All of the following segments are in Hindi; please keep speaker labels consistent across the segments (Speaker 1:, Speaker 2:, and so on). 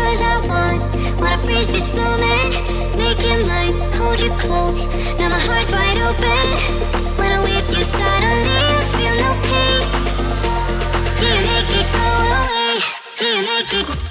Speaker 1: 'cause I wanna freeze this moment, make it mine, hold you close. Now my heart's wide open. When I'm with you, suddenly I feel no pain. Do you make it go away? Do you make it?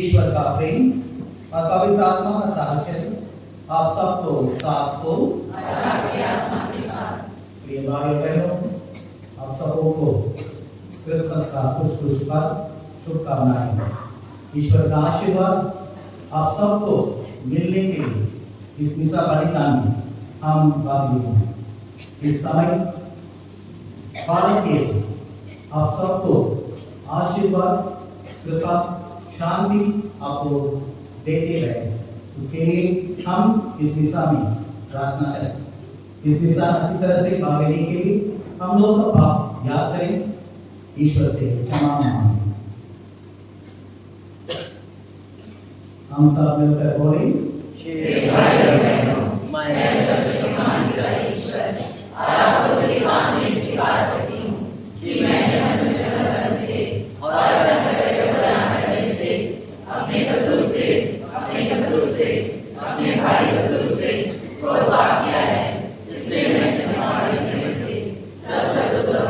Speaker 2: ईश्वर का प्रेम और पवित्र आत्मा का साहचर्य आप सबको साथ हो। प्रिय भाई बहनों, आप सबको क्रिसमस का कुछ शुभकामनाएं। ईश्वर का आशीर्वाद आप सबको मिलने के लिए इस मिसा बलिदान में हम भागी हैं। इस समय बालक यीशु आप सबको आशीर्वाद, कृपा, शांति आपको देते रहे, उसके लिए हम इस मिसा में प्रार्थना करें। इस मिसा अच्छी तरह से भाग लेने के लिए हम लोग का पाप याद करें, ईश्वर से क्षमा मांगें। हम सब मिलकर बोले,
Speaker 3: मैं सर्वशक्तिमान पिता ईश्वर आपके सामने स्वीकार करती हूँ कि मैंने मनुष्य बदन से और बना करने से अपने कसूर से अपने भाई कसूर से कोई पाप किया है, जिससे मैंने तुम्हारे प्रेम से सब सद्गुणों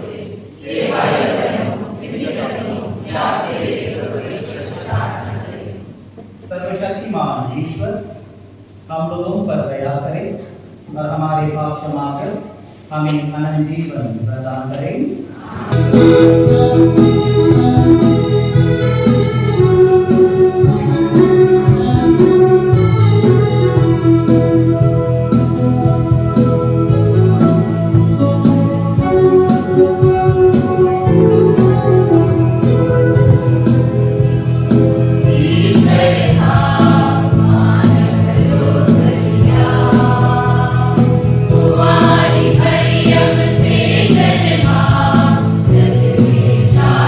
Speaker 3: से हे भाई बहनों विनती करती हूँ कि आप मेरे लिए प्रार्थना करें।
Speaker 2: सर्वशक्तिमान ईश्वर हम लोगों पर दया करें और हमारे पाप क्षमा कर हमें अनंत जीवन प्रदान करें।
Speaker 3: Shine.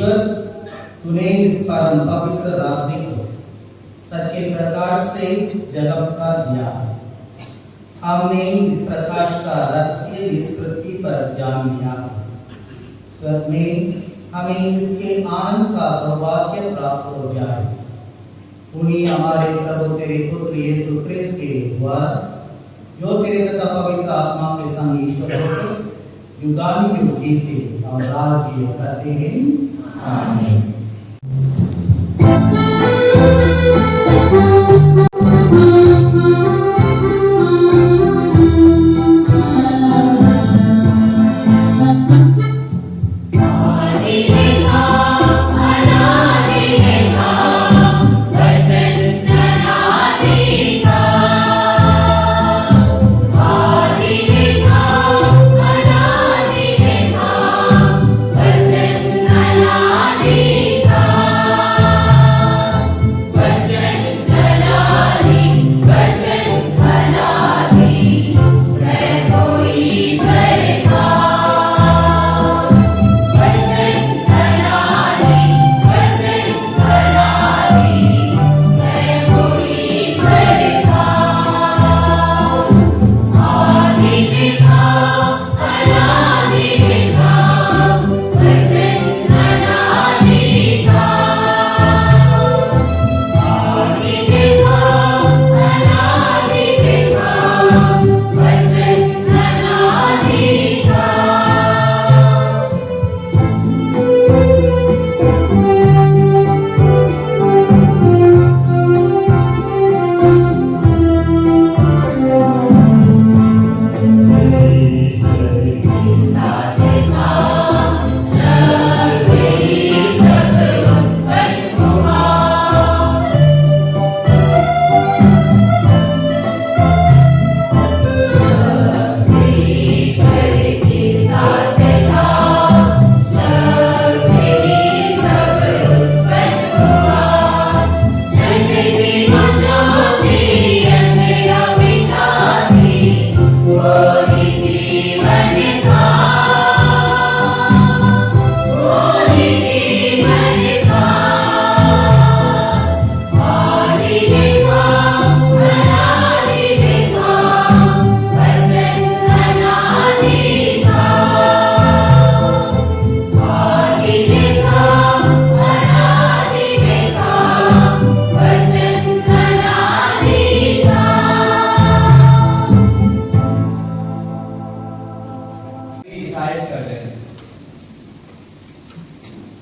Speaker 2: ईश्वर, तूने इस परम पवित्र रात्रि को सच्चे प्रकाश से जगमगा दिया। हमने इस प्रकाश का रहस्य इस पृथ्वी पर जान लिया। स्वर्ग में हमें इसके आनंद का सौभाग्य प्राप्त हो जाए। उन्हीं हमारे प्रभु तेरे पुत्र यीशु क्रिस्त के द्वारा, जो तेरे तथा पवित्र आत्मा के संग ईश्वर होकर युगानुयुग जीते और राज्य करते हैं। आमीन।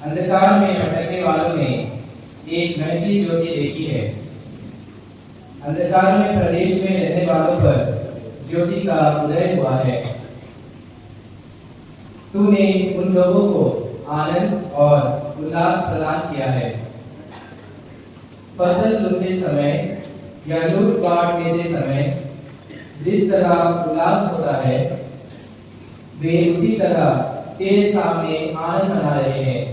Speaker 4: अंधकार में भटकने वालों ने एक महती ज्योति देखी है। अंधकार में प्रदेश में रहने वालों पर ज्योति का उदय हुआ है। तूने उन लोगों को आनंद और उल्लास प्रदान किया है। फसल लूटते समय या लूट पाट लेते समय जिस तरह उल्लास होता है, वे उसी तरह तेरे सामने आनंद मना रहे हैं।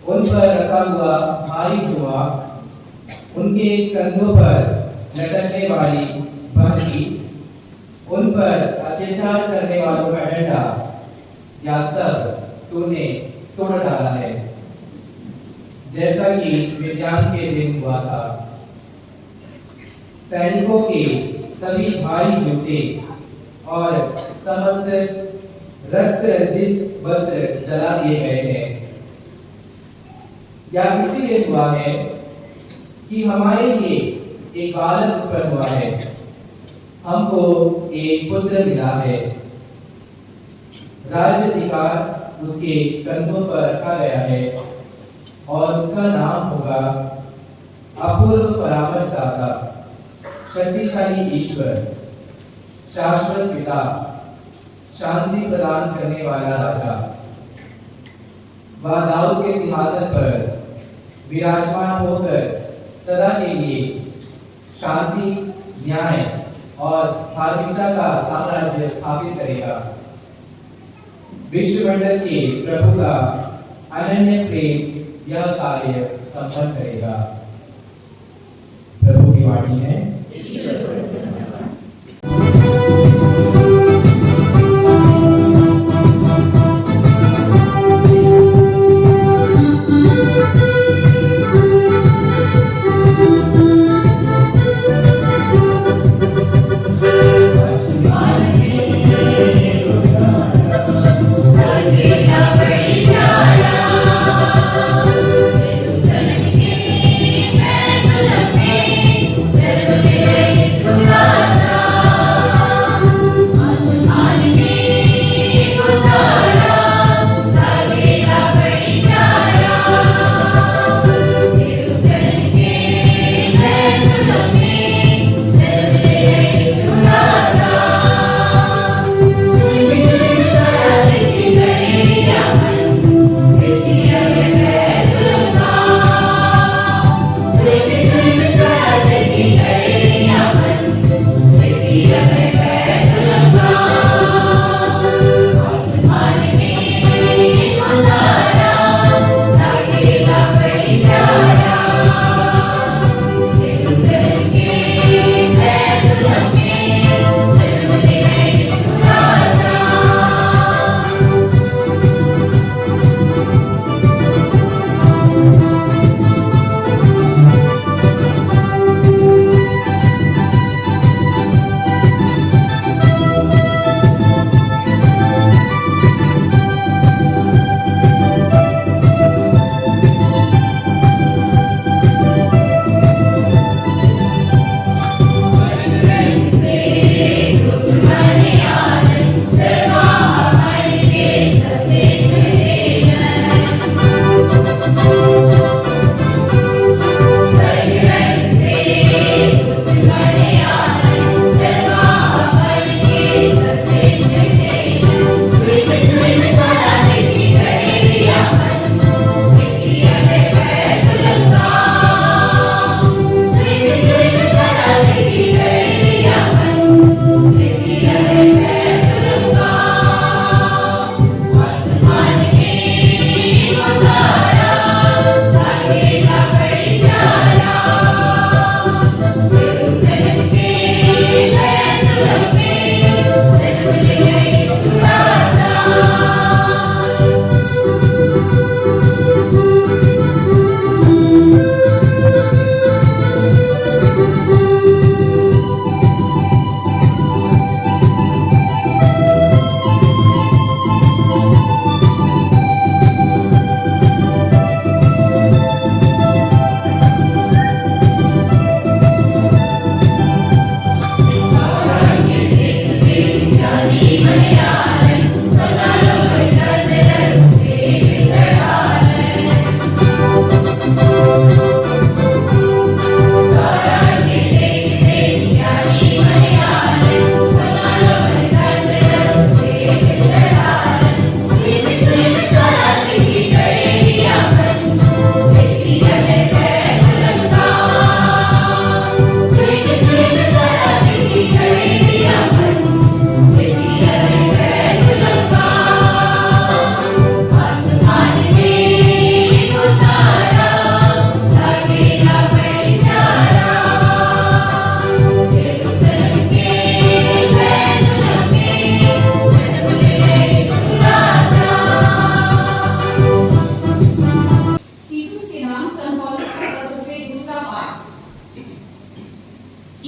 Speaker 4: उन पर रखा हुआ भारी जुआ, उनके कंधों पर लटकने वाली बंसी, उन पर अत्याचार करने वालों का डंडा, या सब तूने तोड़ डाला है, जैसा कि मिद्यान के दिन हुआ था। सैनिकों के सभी भारी जूते और समस्त रक्त रंजित वस्त्र जला दिए गए हैं। या इसीलिए हुआ है कि हमारे लिए एक बालक उत्पन्न हुआ है, हमको एक पुत्र मिला है। राज्य अधिकार उसके कंधों पर रखा गया है और उसका नाम होगा अपूर्व परामर्शदाता, शक्तिशाली ईश्वर, शाश्वत पिता, शांति प्रदान करने वाला राजा। वह दाऊद के सिंहासन पर विराजमान होकर सदा के लिए शांति, न्याय और धार्मिकता का साम्राज्य स्थापित करेगा। विश्वमंडल के प्रभु का अनन्य प्रेम यह कार्य संपन्न करेगा। प्रभु की वाणी है।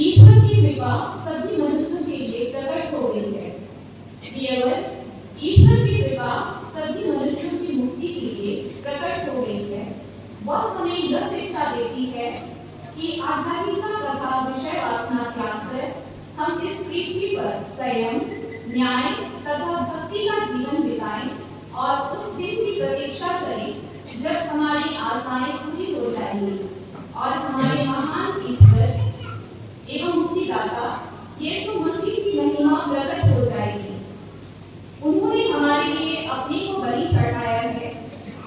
Speaker 5: ईश्वर की कृपा सभी मनुष्यों के लिए प्रकट हो गई है। केवल ईश्वर की कृपा सभी मनुष्यों की मुक्ति के लिए प्रकट हो गई है। वह हमें यह शिक्षा देती है कि आध्यात्मिकता तथा विषय वासना त्याग कर हम इस पृथ्वी पर संयम, न्याय तथा भक्ति का जीवन बिताएं और उस दिन की प्रतीक्षा करें जब हमारी आशाएं पूरी हो जाएंगी और हमारे महान ईश्वर एवं मुक्तिदाता यीशु मसीह की महिमा प्रकट हो जाएगी। उन्होंने हमारे लिए अपने को बलि चढ़ाया है,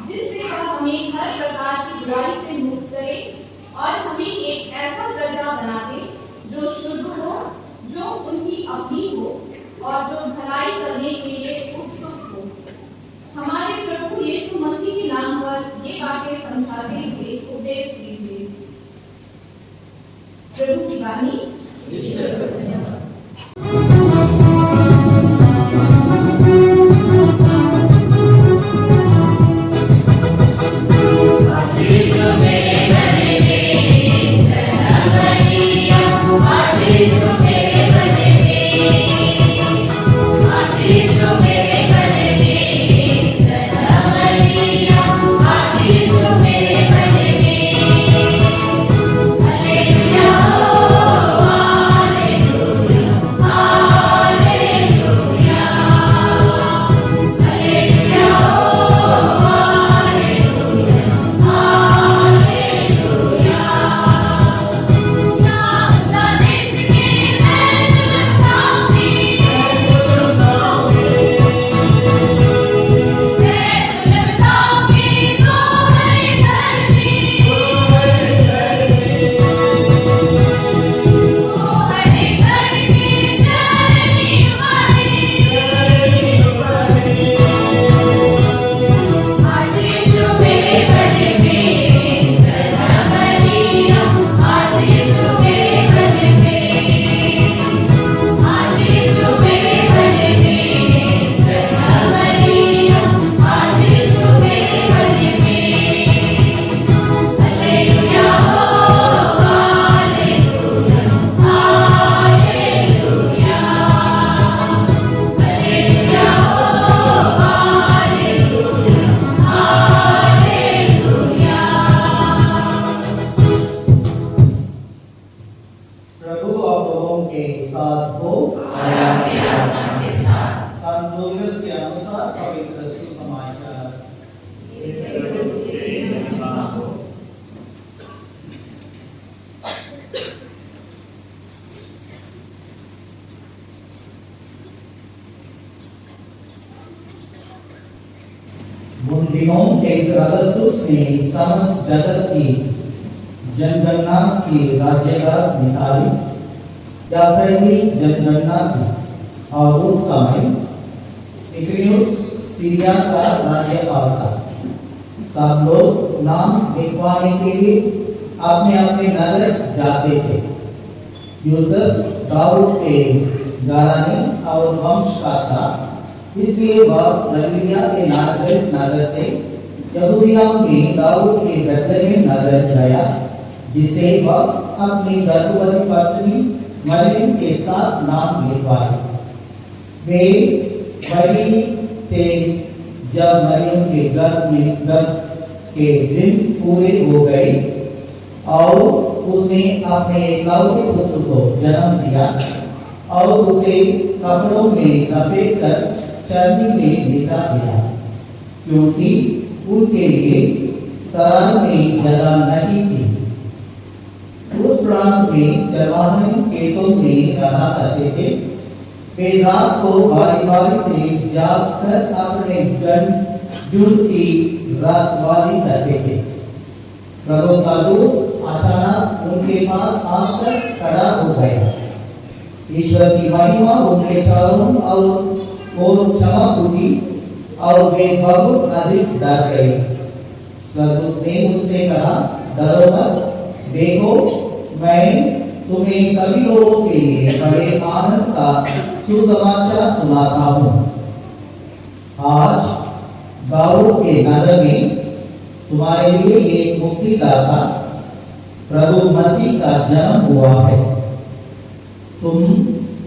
Speaker 5: जिससे वह हमें हर प्रकार की बुराई से मुक्त करे और हमें एक ऐसा प्रजा बना दे जो शुद्ध हो, जो उनकी अपनी हो और जो भलाई करने के लिए उत्सुक हो। हमारे प्रभु यीशु मसीह के नाम पर ये बातें समझाते हुए उपदेश दीजिए। प्रभु की वाणी।
Speaker 2: उन दिनों के इस अगस्तुस ने समस्त जगत की जनगणना की राज्यगार निकाली या पहली जनगणना की और उस समय इक्रियस सीरिया का राज्यपाल था। सब लोग नाम लिखवाने के लिए अपने अपने नगर जाते थे। यूसुफ दाऊद के घराने और वंश का था, इसलिए वह गलीलिया के नासरत नगर से यहूदिया में दाऊद के बेतलहम नगर गया, जिसे वह अपनी गर्भवती पत्नी मरियम के साथ नाम लिखवाए। वे वही थे जब मरियम के गर्भ के दिन पूरे हो गए और उसने अपने एकलौते पुत्र को जन्म दिया और उसे कपड़ों में लपेटकर चर्नी में लिटा दिया, क्योंकि उनके लिए सराय में जगह नहीं थी। उस प्रांत में चरवाहे खेतों में रहा करते थे। वे रात को बारी-बारी से जागकर अपने झुंड की रखवाली करते थे। प्रभु का दूत अचानक उनके पास आकर खड़ा हो गया। ईश्वर की महिमा उनके चारों ओर चमक उठी और वे बहुत अधिक डर गए। स्वर्गदूत ने उनसे कहा, डरो मत, देखो मैं तुम्हें सभी लोगों के लिए बड़े आनंद का सुसमाचार सुनाता हूँ। आज दाऊद के नगर में तुम्हारे लिए एक मुक्तिदाता प्रभु मसीह का जन्म हुआ है। तुम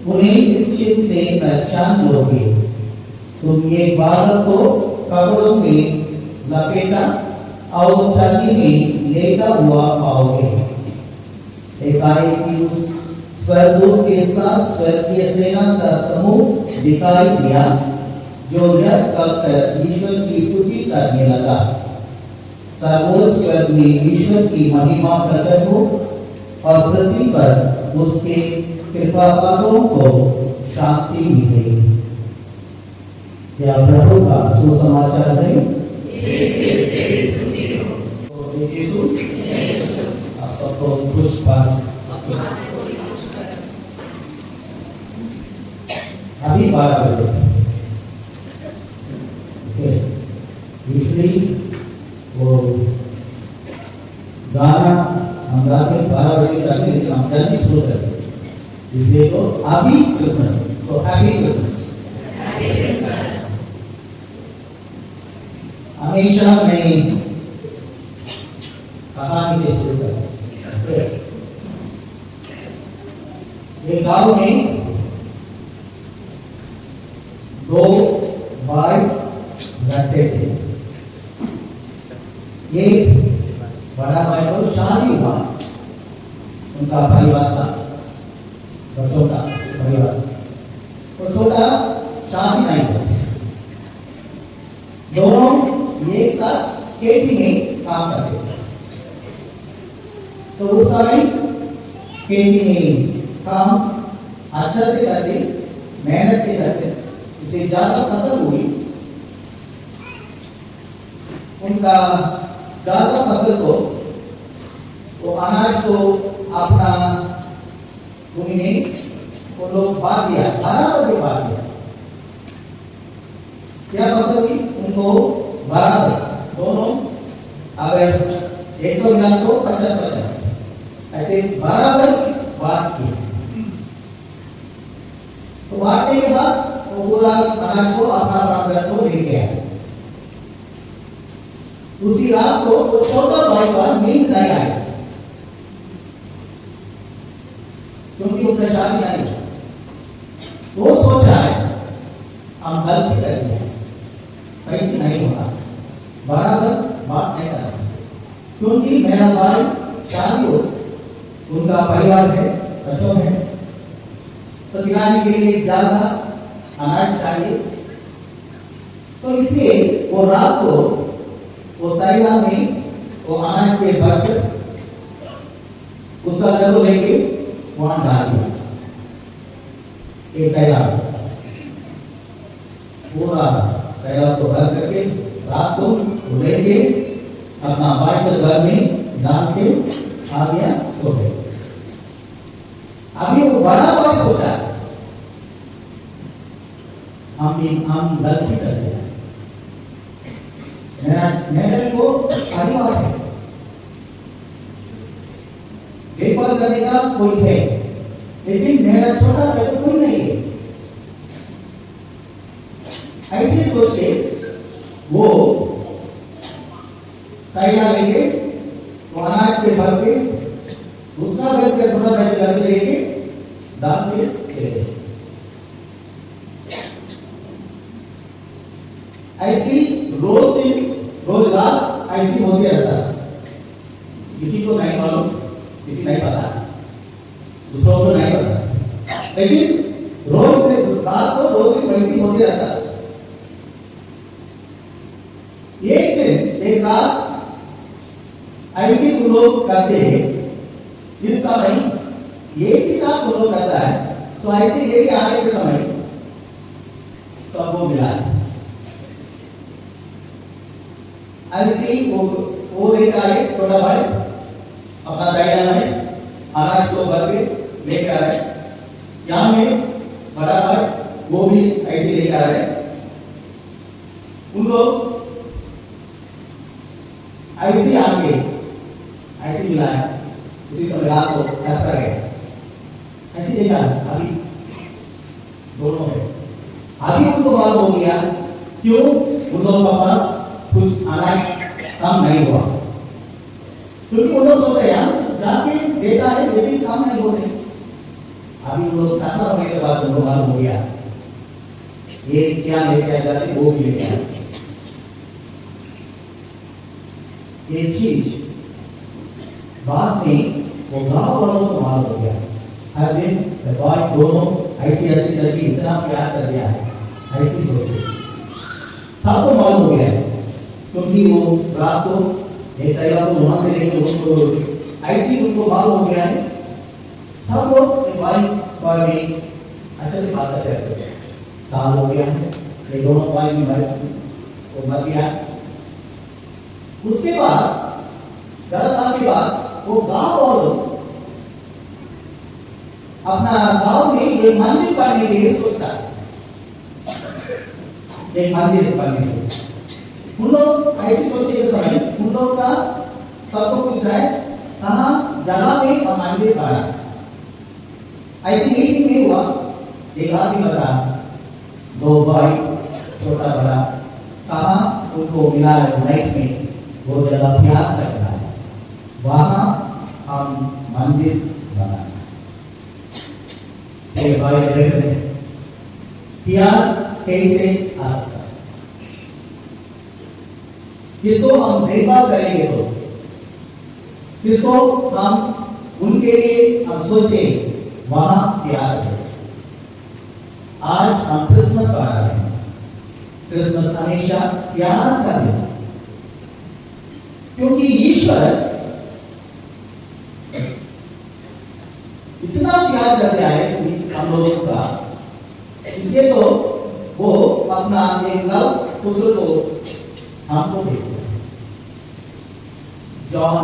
Speaker 2: उन्हें निश्चित से पहचान लोगे। तुम ये बालक को कपड़ों में लपेटा और छाती में लेटा हुआ पाओगे। एकाएक उस स्वर्गदूत के साथ स्वर्गीय सेना का समूह दिखाई दिया, जो नृत्य कर ईश्वर की स्तुति करने लगा। सर्वोच्च स्वर्ग में ईश्वर की महिमा प्रकट हो और पृथ्वी पर उसके कृपापात्रों को शांति मिले। यह प्रभु का सुसमाचार है। तो यीशु आप सबको पुष्प अभी 12 बजे यूजली वो गाना हम गा के 12 बजे जाते हैं, लेकिन हम जल्दी शुरू करते हैं, इसलिए तो अभी क्रिसमस। तो हैप्पी क्रिसमस। हमेशा मैं कहानी से शुरू करता हूँ। एक गांव में 2 भाई रहते थे। ये बड़ा भाई को शादी हुआ, उनका परिवार था, छोटा परिवार, तो छोटा शादी नहीं हुआ। दोनों एक साथ खेती में काम करते थे। तो उस समय खेती में काम अच्छा से करते, मेहनत के करते, इसे ज्यादा फसल हुई। उनका ज्यादा फसल को, वो अनाज को अपना भूमि में वो लोग बांट दिया, बराबर के बांट दिया। क्या फसल हुई? उनको बराबर दोनों, अगर 100 ग्राम को 50-50 ऐसे बराबर बांट किया। तो बांटने के बाद वो पूरा अनाज को अपना घर को लेके आया। उसी रात को वो छोटा भाई का नींद नहीं आया, क्योंकि उनका शादी नहीं हुआ। वो सोचा है हम गलती कर दिया, ऐसे नहीं होगा, बराबर बात नहीं करना, क्योंकि मेरा भाई शादी हो, उनका परिवार है, बच्चों है, तो खिलाने के लिए ज्यादा अनाज चाहिए। तो इसलिए वो रात को वो तैयार में वो अनाज के बर्तन उसका जरूर लेके वहां डाल दिया। एक तैयार पूरा तैयार को भर करके रात को लेके अपना भाई के घर में डाल के आ गया, सो गए। अभी वो बड़ा बॉय सोचा हम गलती कर दिया, मेरे को परिवार है, देखभाल करने का कोई है, लेकिन मेरा छोटा भाई तो कोई नहीं है। ऐसे सोच के वो कैला लेके वो अनाज के भर के उसका घर के छोटा भाई घर पे लेके डाल के चले गए। ऐसी रोज रात ऐसी होती रहता, किसी को नहीं मालूम, किसी नहीं पता, दूसरों को नहीं पता, लेकिन रोज रात को रोज वैसी होती रहता। एक दिन एक रात ऐसे लोग करते हैं, इस समय एक ही साथ वो लोग करता है, तो ऐसे लेके आने के समय सबको मिला है। ऐसे ही वो लेकर आए, छोटा भाई अपना बैठा है, अनाज को भर के लेकर आ रहे, यहाँ में बड़ा भाई वो भी ऐसे लेकर आ रहे। उन लोग ऐसे आके ऐसे मिलाया, उसी समय रात को करता गया, ऐसे देखा अभी दोनों है। अभी उनको मालूम हो गया क्यों उन लोगों के पास कुछ अनाज कम नहीं हुआ, क्योंकि उन लोग सोच रहे हैं जाके देता है लेकिन काम नहीं होते। अभी उन लोग खाता होने के बाद उनको मालूम हो गया ये क्या लेके आ जाते, वो भी लेके आते। ये चीज बाद में वो गांव वालों को मालूम हो गया। हर दिन दोनों ऐसी ऐसी करके इतना प्यार कर दिया है, ऐसी सोचते सबको मालूम हो गया, क्योंकि वो रात को एक तैयार को वहां से लेकर उनको ऐसी उनको मालूम हो गया है। सब लोग एक भाई पर भी अच्छे से बात करते रहते हैं। साल हो गया है, ये दोनों भाई भी मर गया। उसके बाद 10 साल के बाद वो गांव वालों अपना गांव में एक मंदिर बनने के लिए सोचता है, एक मंदिर बनने के लिए। उन लोग ऐसे सोचने के समय उन लोग का सबको पूछ रहा है कहाँ जगह पे और मंदिर बना। ऐसी मीटिंग में हुआ, एक आदमी बता, 2 भाई छोटा बड़ा कहाँ उनको मिला है नाइट में, वो जगह प्यार कर रहा है, वहां हम मंदिर बनाए। प्यार कैसे आ सकता है, इसको हम देखभाल करेंगे तो इसको हम उनके लिए हम सोचे वहां प्यार है। आज हम क्रिसमस मना रहे हैं, क्रिसमस हमेशा प्यार का दिन, क्योंकि ईश्वर इतना प्यार करते आए हम लोगों का, इसलिए तो वो अपना एक लव पुत्र को हमको देते हैं। जॉन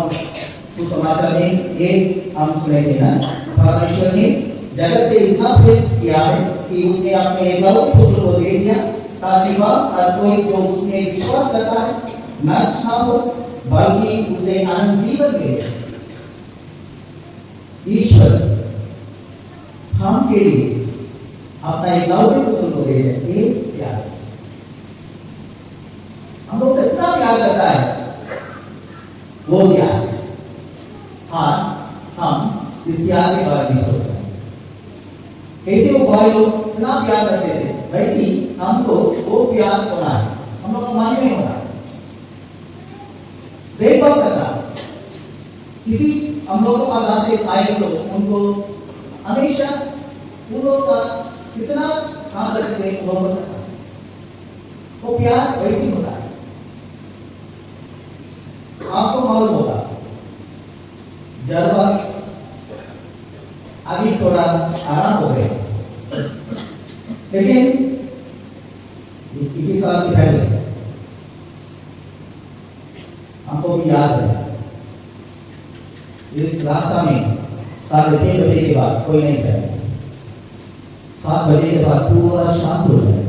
Speaker 2: सुसमाचार में एक हम सुने थे ना, परमेश्वर ने जगत से इतना प्रेम किया है कि उसने अपने एक लव पुत्र को दे दिया, ताकि वह हर कोई जो उसमें विश्वास करता है नष्ट ना हो, बल्कि उसे अनंत जीवन मिले। ईश्वर हम के लिए अपना एक लौकिक पुत्र को दे रहे हैं, प्यार। हम लोग इतना प्यार करता है, वो क्या है? आज हम इस प्यार के बारे में सोच रहे हैं। कैसे वो भाई लोग इतना प्यार करते थे, वैसे ही हमको वो प्यार होना है, हम लोग को मालूम नहीं होना है। देखभाल करना, किसी हम लोगों के पास से आए लोग उनको हमेशा उन लोगों का कितना काम कर सकते हैं, वो प्यार वैसी होता है। आपको मालूम होगा जब बस अभी थोड़ा आराम हो गए, लेकिन 21 साल के पहले हमको भी याद है, इस रास्ता में 6:30 बजे के बाद कोई नहीं जाएगा। 7 बजे के बाद पूरा शांत हो जाएगा।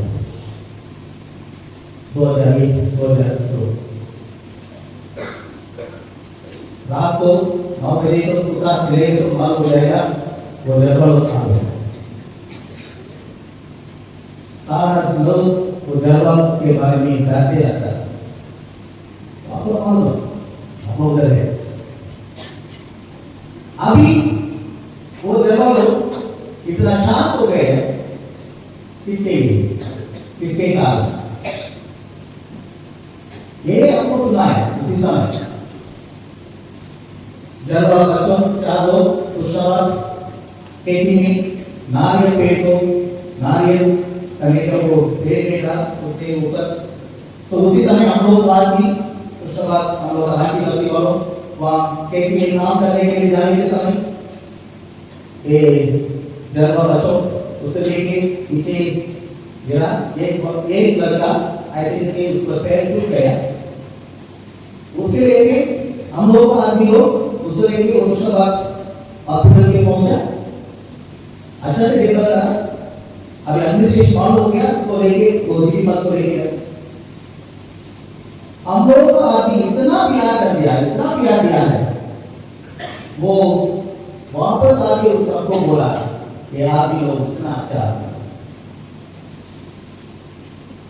Speaker 2: 2001 2002 रात को 9 बजे तो पूरा चलेगा तो मालूम हो जाएगा वो जरबल आ गया। सारा लोग वो जरबल के बारे में डरते रहता है। आपको मालूम आप लोग डर है। अभी वो जरबल इतना शांत हो गए हैं किसके लिए, किसके कारण? ये आपको सुना है उसी समय जरबल बच्चों 4 लोग पुष्पवत खेती में नारियल पेड़ को नारियल कनेरों को पेड़ में डाल उसके ऊपर। तो उसी समय हम लोग बाद भी उसके बाद हम लोग रांची बस्ती वालों वहाँ खेती में काम करने के लिए जाने के समय ये जरबल बच्चों उसे लेके पीछे गिरा। एक लड़का ऐसे करके उसका पैर टूट गया। उसके लेके हम लोग आदमी लोग उसको लेके उसके बाद हॉस्पिटल के पहुंचा। अच्छा से देखा था अभी एडमिनिस्ट्रेशन मालूम हो गया उसको लेके वो मत को लेके हम लोग को आदमी इतना प्यार कर दिया, इतना प्यार दिया है। वो वापस आके उस सबको बोला ये आदमी लोग इतना अच्छा है।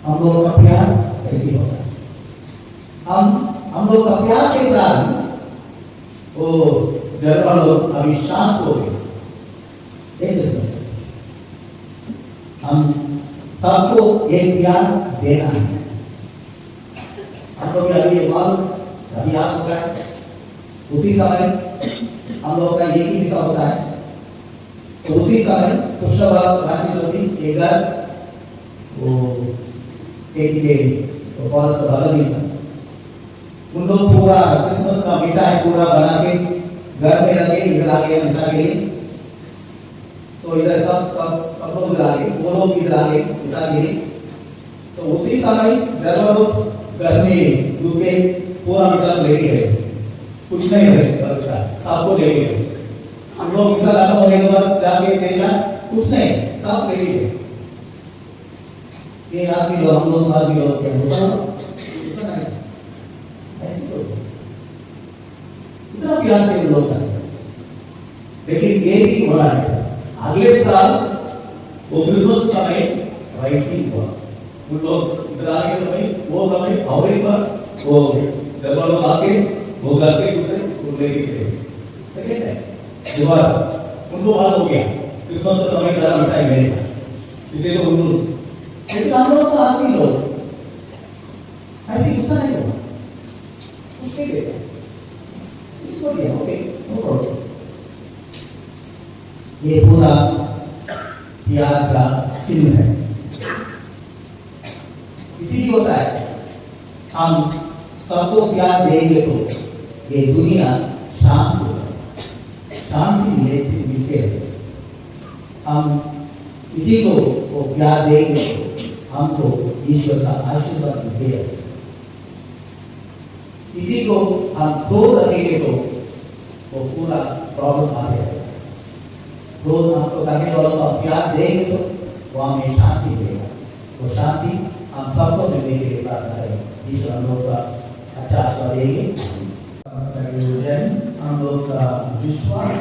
Speaker 2: हम लोगों का प्यार कैसी होता है? हम लोग का प्यार के कारण वो जरबल लोग अभी शांत हो गए। एक बिजनेस हम सबको एक प्यार देना है। हम लोग अभी मालूम अभी याद होता है उसी समय हम लोग का ये भी हिस्सा होता है। तो उसी समय पुष्पवत रांची बस्ती एक घर वो खेती के फॉरेस्ट का बगल में था। उन लोग पूरा क्रिसमस का मिठाई पूरा बना के घर में रखे इधर आके हमेशा के लिए। तो इधर सब लोग इधर आगे वो लोग इधर आगे हमेशा के लिए। तो उसी समय जरबल लोग घर में उसके पूरा मिठाई ले गए, कुछ नहीं रहे सबको ले गए। हम लोग हमेशा लाना होने के बाद जाके देखा कुछ नहीं सब ले गए। ये आदमी लोग हम लोग आदमी लोग क्या गुस्सा नहीं ऐसे तो इतना प्यार से लोग करते। लेकिन ये भी हो रहा है अगले साल वो क्रिसमस समय वैसी हुआ। उन लोग इधर आने के समय वो समय और एक बार वो जरबल लोग आके वो घर के उसे लेके चले। सेकेंड है दोबारा उनको बात हो गया क्रिसमस का समय ज़्यादा मिठाई नहीं था इसे तो उन लेकिन हम लोग तो आदमी लोग ऐसी गुस्सा नहीं होगा कुछ नहीं देता इसको दिया ओके नो प्रॉब्लम। ये पूरा प्यार का चिन्ह है। इसीलिए होता है हम सबको प्यार देंगे तो ये दुनिया शांत हो जाए, शांति मिलते रहे। हम किसी को वो प्यार देंगे तो हमको ईश्वर का आशीर्वाद मिलते रहे। किसी को हम क्रोध रखेंगे तो वो पूरा प्रॉब्लम आ जाएगा। क्रोध हमको करने वालों को प्यार देंगे तो वो हमें शांति देगा। वो शांति हम सबको मिलने के लिए प्रार्थना करें। ईश्वर हम लोग का अच्छा आशीर्वाद देंगे। हम लोग का विश्वास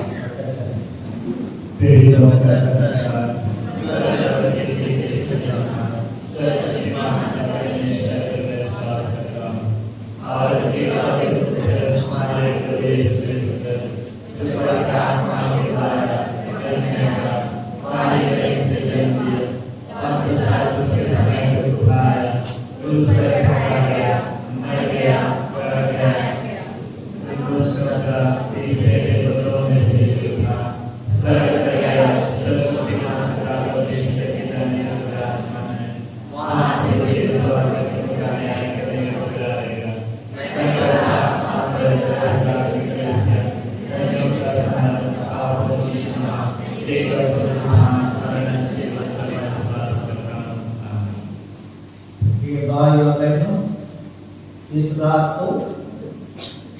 Speaker 2: इस रात को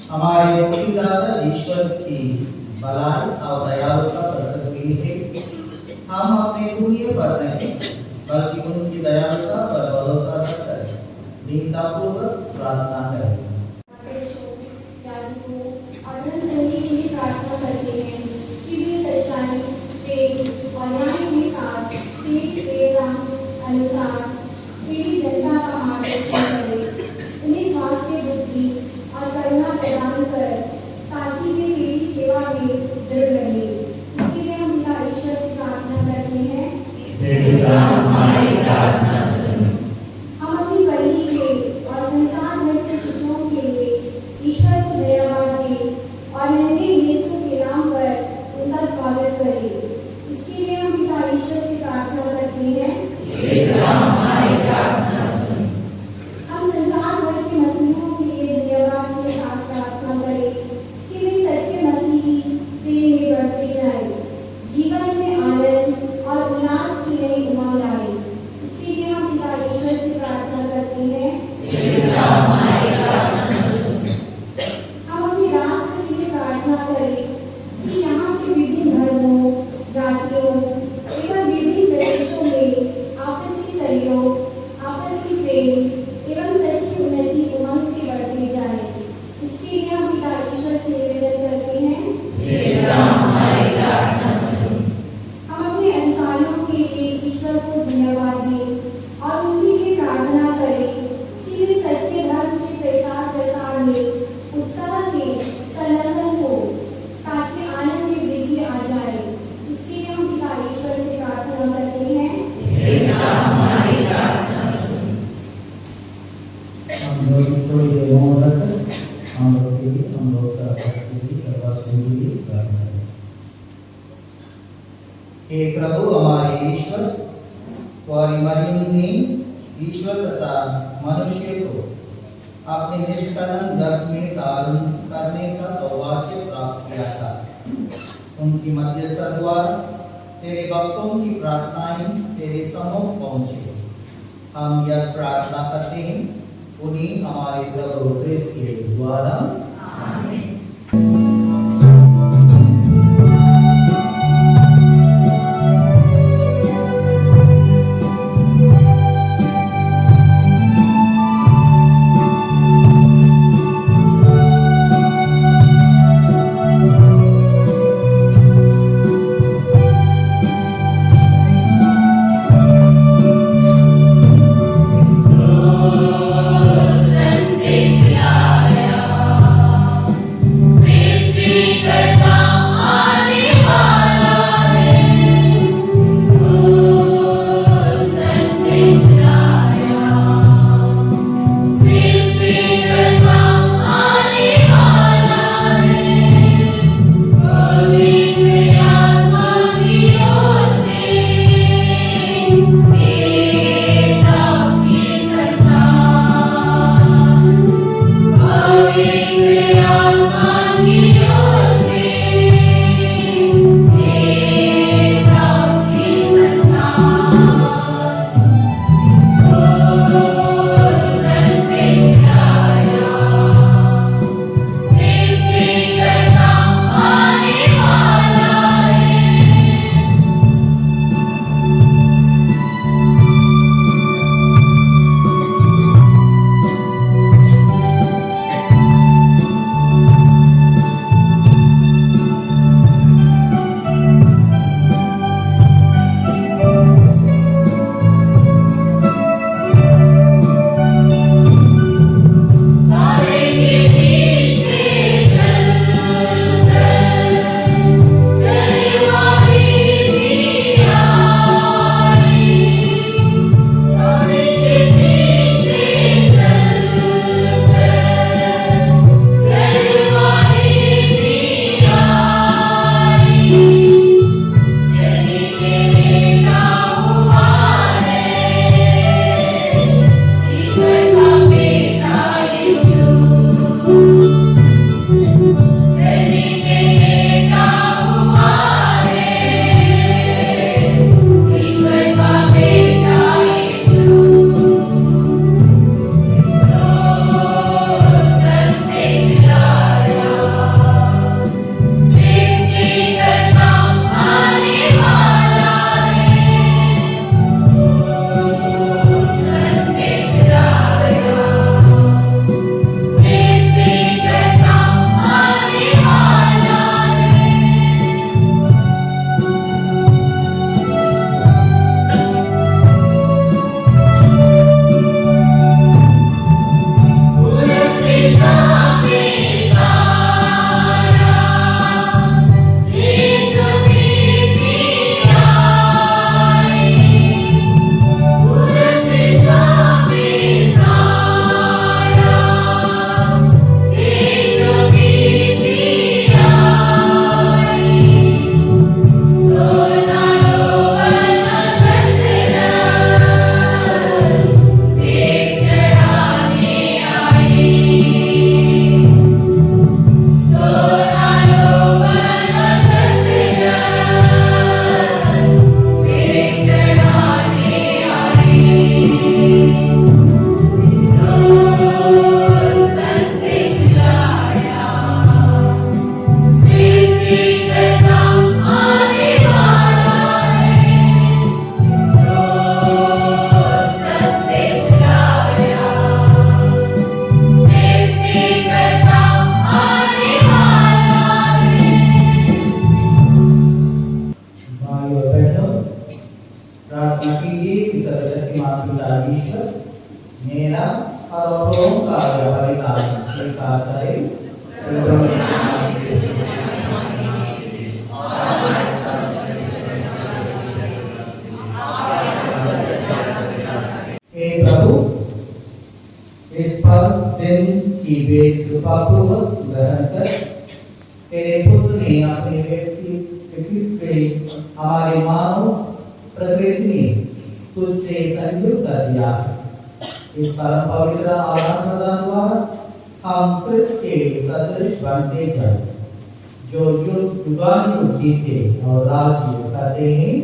Speaker 2: हमारे मुक्तिदाता ईश्वर की भलाई और दयालुता प्रकट हुई है। हम अपने पुण्य पर नहीं बल्कि उनकी दयालुता पर भरोसा रखकर दीनतापूर्वक प्रार्थना करें।
Speaker 6: प्रार्थना करते हैं कि वे सच्चाई, प्रेम और न्याय के साथ तेरी प्रेरणा अनुसार तेरी जनता का मार्गदर्शन करें। उन्हें स्वास्थ्य, बुद्धि और करुणा प्रदान कर ताकि वे तेरी सेवा में दृढ़ रहे। इसके लिए हम पिता ईश्वर से प्रार्थना करते हैं। हम अपनी बलि के और संसार भर के शिशुओं के लिए ईश्वर को धन्यवाद दें और नन्हे यीशु के नाम पर उनका स्वागत करें। इसके लिए हम पिता ईश्वर से प्रार्थना करते हैं। हम संसार भर के मसीहों के लिए धन्यवाद के साथ प्रार्थना करें कि वे सच्चे मसीही प्रेम में बढ़ते जाएं, जीवन में आनंद और उल्लास की नई उमंग लाएं। इसके लिए हम पिता ईश्वर से प्रार्थना करते हैं। हम अपने राष्ट्र के लिए प्रार्थना करें कि यहाँ के विभिन्न धर्मों, जातियों एवं विभिन्न प्रदेशों में आपसी सहयोग, आपसी प्रेम एवं सच्ची उन्नति उमंग से बढ़ते जाए। इसके लिए हम पिता ईश्वर से निवेदन करते हैं। हम अपने अधिकारियों के लिए ईश्वर को धन्यवाद दें और उनके लिए प्रार्थना करें कि वे सच्चे धर्म के प्रचार प्रसार में उत्साह से संलग्न हो ताकि आनंद में वृद्धि आ जाए। इसके लिए हम पिता ईश्वर से प्रार्थना करते हैं।
Speaker 2: हम लोग थोड़ी देर मौन रखकर हम लोग के लिए हम लोग का सर्वस्वी प्रार्थना करें। हे प्रभु हमारे ईश्वर, तुम्हारी मरियम ने ईश्वर तथा मनुष्य को अपने निष्कलंक गर्भ में धारण करने का सौभाग्य प्राप्त किया था। उनकी मध्यस्थता द्वारा तेरे भक्तों की प्रार्थनाएं तेरे सम्मुख पहुंचे। हम यह प्रार्थना करते हैं उन्हीं हमारे प्रभु क्रिस्त के द्वारा।
Speaker 3: आमीन।
Speaker 5: संदेश लाया
Speaker 2: पिता ईश्वर मेरा और औरों का बलिदान स्वीकार करें। हे प्रभु, इस पर दिन की वेद कृपापूर्वक ग्रहण कर तेरे पुत्र ने अपने व्यक्ति से हमारे मानव प्रकृति में तुझसे संयुक्त कर दिया। इस परम पवित्र आदान प्रदान द्वारा हम क्रिस्त के सदृश बनते जाए, जो युगानुयुग जीते और राज्य करते हैं।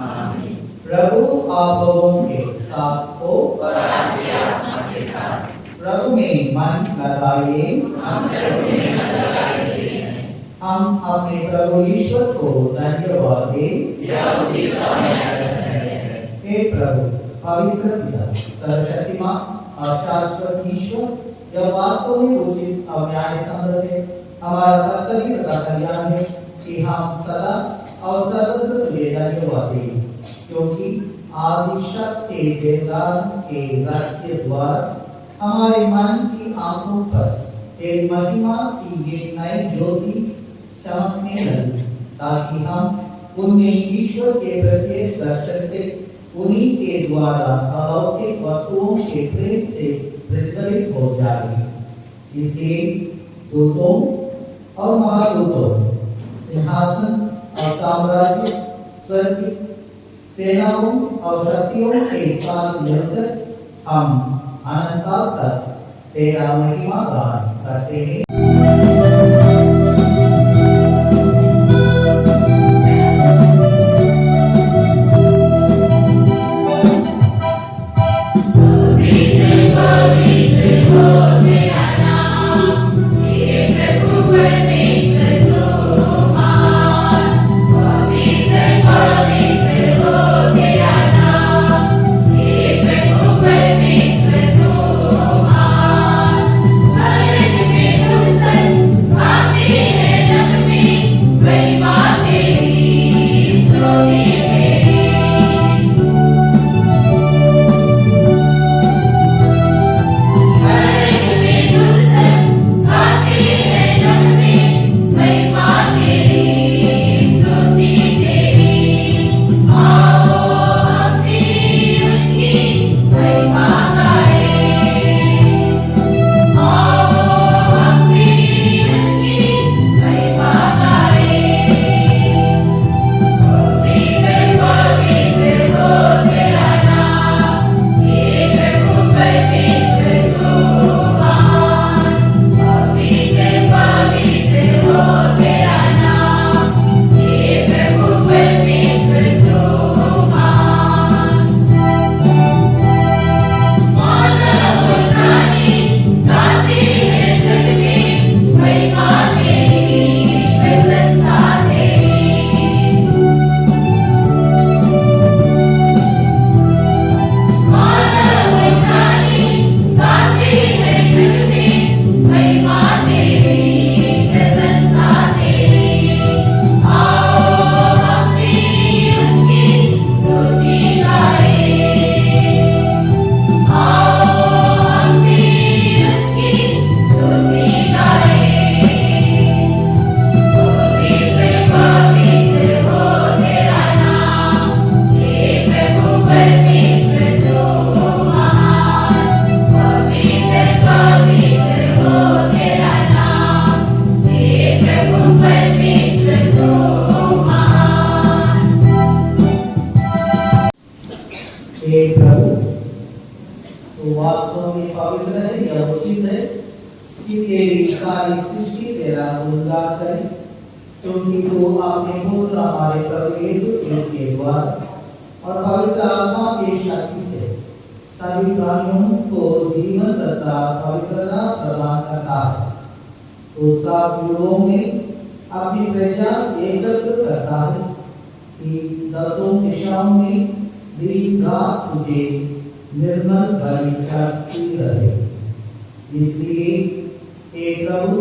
Speaker 2: आमीन। प्रभु आप लोगों के साथ हो और आपकी आत्मा के साथ। प्रभु में मन लगाइए। हम अपने प्रभु ईश्वर को धन्यवाद दें। हे प्रभु, पवित्र पिता, सर्वशक्तिमान और शाश्वत ईश्वर, यह वास्तव में उचित और न्याय सम्मत है, हमारा कर्तव्य तथा कल्याण है कि हम सदा और सर्वत्र तुझे धन्यवाद दें, क्योंकि आदि शक्ति वेदांत के रहस्य द्वारा हमारे मन की आंखों पर तेरी महिमा की ये नई ज्योति चमकने लगी, ताकि हम उनमें ईश्वर के प्रत्यक्ष दर्शन से उन्हीं के द्वारा अलौकिक वस्तुओं के प्रेम से प्रतिफलित हो जाए। इसलिए दूतों और महादूतों, सिंहासन और साम्राज्य, स्वर्ग, सेनाओं और शक्तियों के साथ मिलकर हम अनंतकाल तक तेरा महिमा गान करते हैं। वास्तव में पवित्र है, यह उचित है कि तेरी सारी सृष्टि तेरा गुणगान करे, क्योंकि तू अपने पुत्र हमारे प्रभु यीशु क्रिस्त के द्वारा और पवित्र आत्मा की शक्ति से सभी प्राणियों को जीवन तथा पवित्रता प्रदान करता है। तो सब युगों में अपनी प्रजा एकत्र करता है कि दसों दिशाओं में दिन रात तुझे निर्मल भरी शक्ति रहे। इसलिए हे प्रभु,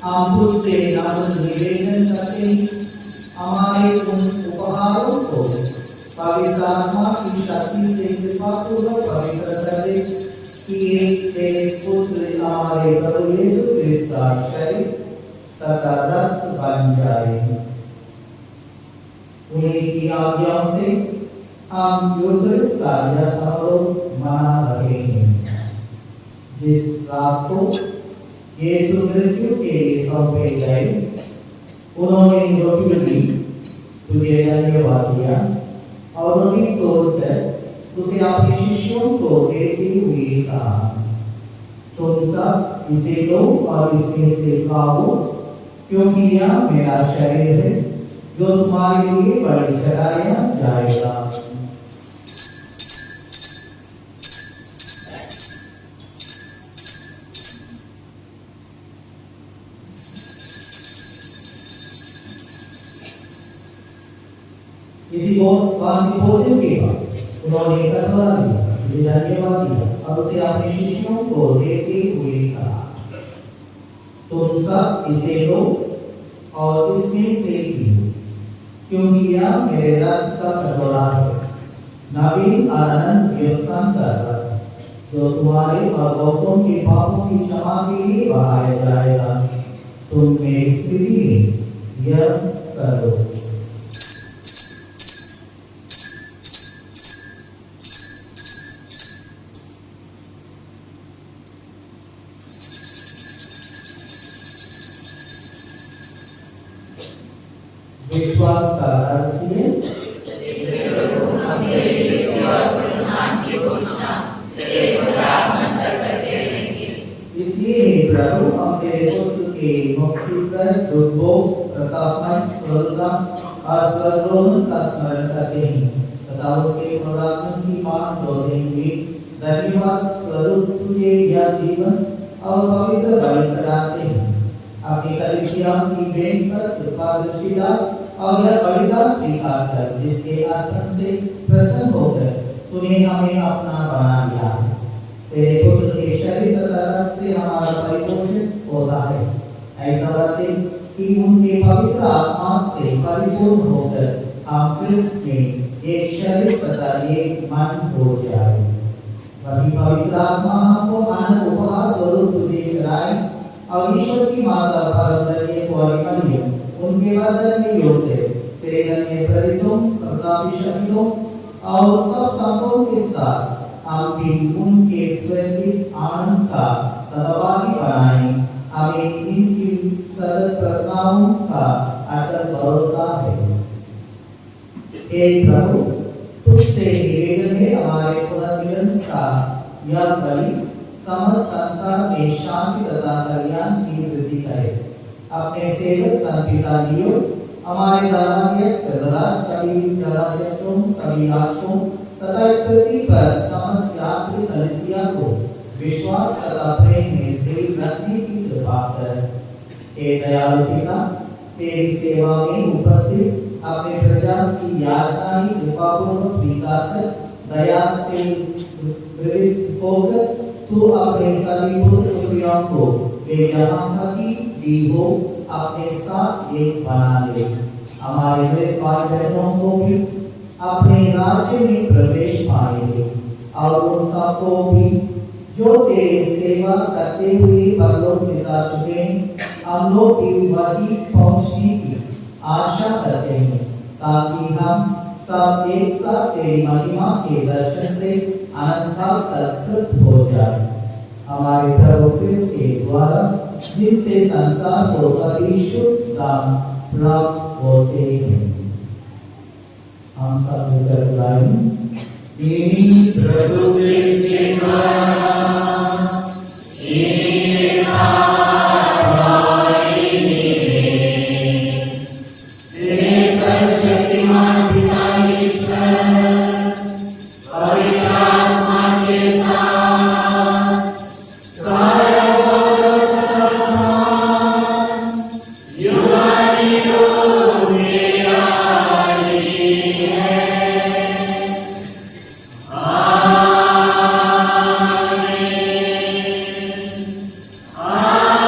Speaker 2: हम तुझसे नम्र निवेदन करते हैं, हमारे उन उपहारों को पवित्र आत्मा की शक्ति से कृपा पूर्वक पवित्र कर दे कि एक तेरे पुत्र हमारे प्रभु यीशु क्रिस्त का शरीर तथा रक्त बन जाए। उन्हीं की आज्ञाओं से हम यूदरिस का यह समारोह मना रहे हैं। जिस रात को यीशु मृत्यु के लिए सौंपे गए, उन्होंने रोटी ली, तुझे धन्यवाद दिया और रोटी तोड़कर उसे अपने शिष्यों को देते हुए कहा, तुम सब इसे लो और इसमें से खाओ, क्योंकि यह मेरा शरीर है जो तुम्हारे लिए बलि चढ़ाया जाएगा। इसी भोजन के बाद उन्होंने कटोरा लिया, तुझे धन्यवाद दिया और उसे अपने शिष्यों को देते हुए कहा, तुम सब इसे लो और इसमें से पियो, क्योंकि यह मेरे रक्त का कटोरा है, नवीन और अनंत व्यवस्था का रक्त, जो तुम्हारे और बहुतों के पापों की क्षमा के लिए बहाया जाएगा। तुम मेरी स्मृति में यह करो। विश्वास का रहस्य, इसलिए प्रभु हम तेरे पुत्र के मुक्तिकर दुर्भोग प्रतापमय प्रोद्धान और स्वर्गरोहण का स्मरण करते हैं तथा उनके पुनरुत्थान की मान जोड़ते हुए धन्यवाद स्वरूप तुझे यह जीवन और पवित्र बलि चढ़ाते हैं। अपनी कलीसिया की भेंट पर कृपा दृष्टि डाल और यह बलिदान स्वीकार कर, जिसके अर्पण से प्रसन्न होकर तूने हमें अपना बना लिया है। तेरे पुत्र के शरीर तथा रक्त से हमारा परिपोषित होता है। ऐसा करते कि उनके पवित्र आत्मा से परिपूर्ण होकर हम क्रिस्त में एक शरीर तथा एक मन हो जाए। वही पवित्र आत्मा हमको आनंद उपहार स्वरूप तुझे कराए और ईश्वर की माता परमधन्य कुंवारी मरियम, उनके वरदान योसेफ, तेरे अन्य प्रेरितों, प्रतापी शहीदों और सब संतों के साथ हम भी उनके स्वर्गीय आनंद का सहभागी बनाए। हमें इनकी सतत प्रार्थनाओं का अटल भरोसा है। हे प्रभु, तुझसे निवेदन है, हमारे पुनर्मिलन का यह बलि समस्त संसार में शांति तथा कल्याण की वृद्धि करे। अपने सेवक संत पिता लियो, हमारे दामान्य सदा सभी दराजों, सभी राष्ट्रों तथा इस पृथ्वी पर समस्त यात्री कलीसिया को विश्वास तथा प्रेम में दृढ़ रखने की कृपा कर। हे दयालु पिता, तेरी सेवा में उपस्थित अपने प्रजा की याचना कृपा पूर्वक स्वीकार कर, दया से प्रेरित होकर तू अपने सभी पुत्र पुत्रियों को वे जहाँ की दी हो अपने साथ एक बना ले। हमारे मृत भाई बहनों को भी अपने राज्य में प्रवेश पाएंगे और उन सबको भी जो तेरी सेवा करते हुए परलोक से जा चुके हैं, हम लोग भी वही पहुंचने की आशा करते हैं, ताकि हम सब एक साथ तेरी महिमा के दर्शन से अनंत काल तक तृप्त हो जाए। हमारे प्रभु क्रिस्त के द्वारा जिनसे संसार को सभी शुभ काम प्राप्त होते हैं। हम सब मिलकर गाएं, प्रभु क्रिस्त के द्वारा
Speaker 3: Amen.